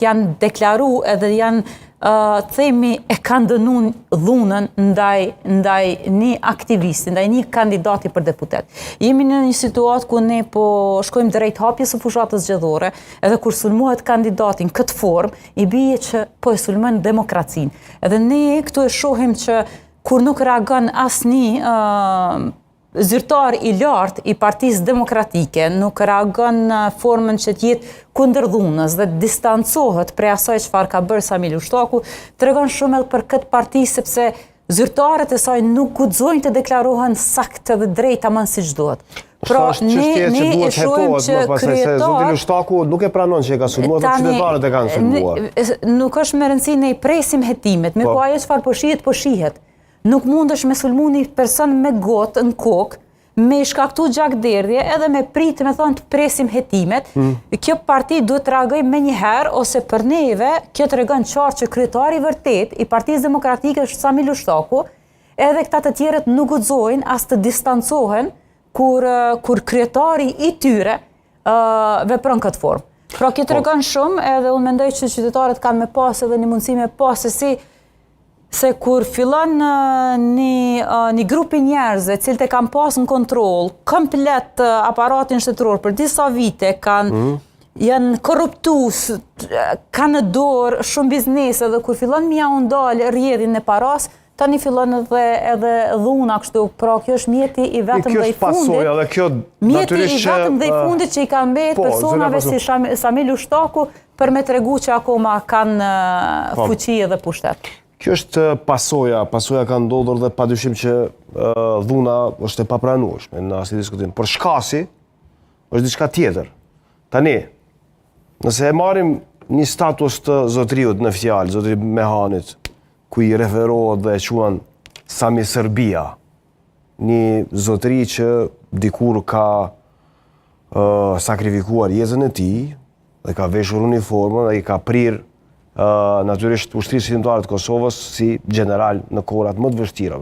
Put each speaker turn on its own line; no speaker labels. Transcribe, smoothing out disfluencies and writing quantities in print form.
janë deklaru edhe janë themi e kanë dënuar dhunën ndaj një aktivisti, ndaj një kandidati për deputet. Jemi në një situatë ku ne po shkojmë drejt hapjes së fushatës zgjedhore, edhe kur sulmohet kandidatin këtë formë, i bie që po e sulmon demokracinë. Edhe ne këtu e shohim që kur nuk reagon asnjë zyrtar i lartë i Partisë Demokratike, nuk reagon në formën që t'jetë kundër dhunës dhe distancohet prej asaj çfarë ka bërë Sami Lushtaku, tregon shumë edhe për këtë parti sepse zyrtarët e saj nuk guxojnë të deklarohen saktë dhe drejt tamam siç duhet.
Pra ne e shohim që kryetar
Zoti Lushtaku nuk e pranon që e ka sulmuar, por qytetarët e kanë sulmuar.
Nuk është me rëndësi ne i presim hetimet, me po ajo çfarë po shihet. Nuk mundesh me sulmu një person me gotë në kokë, me shkaktu gjakderdhje edhe me pritë me thonë të presim hetimet. Kjo parti duhet të reagojë me njëherë, ose për neve, kjo të regon qartë që kryetari vërtet i Partisë Demokratike është Sami Lushtaku, edhe këta të tjerët nuk guxojnë as të distancohen kur kryetari i tyre vepron këtë formë. Pra kjo të regon shumë, edhe unë mendoj që qytetarët kanë me pas edhe një mundësi me pas se kur fillon një grupi njerëzve cilët e kanë pas në kontroll komplet aparatin shtetëror për disa vite, janë korruptues, kanë në dorë shumë biznese, dhe kur fillon mja u ndalë rrjedhin e paras, tani fillon edhe dhuna kështu, pra kjo është mjeti i vetëm dhe i fundit. Mjeti i vetëm dhe i fundit që i ka mbetë personave si Sami Lushtaku për me tregu që akoma kanë fuqi edhe pushtet.
Kjo është pasoja ka ndodhur dhe padyshim që dhuna është e papranueshme në asnjë diskutim. Por shkasi është diçka tjetër. Tani, nëse e marrim një status të zotriut në fjalë, zotri Mehanit, ku i referohet dhe e quan Sami Serbia, një zotri që dikur ka sakrifikuar jetën e tij dhe ka veshur uniformën dhe i ka prirë natyrisht ushtrisë shqiptare të Kosovës si general në kohërat më të vështira.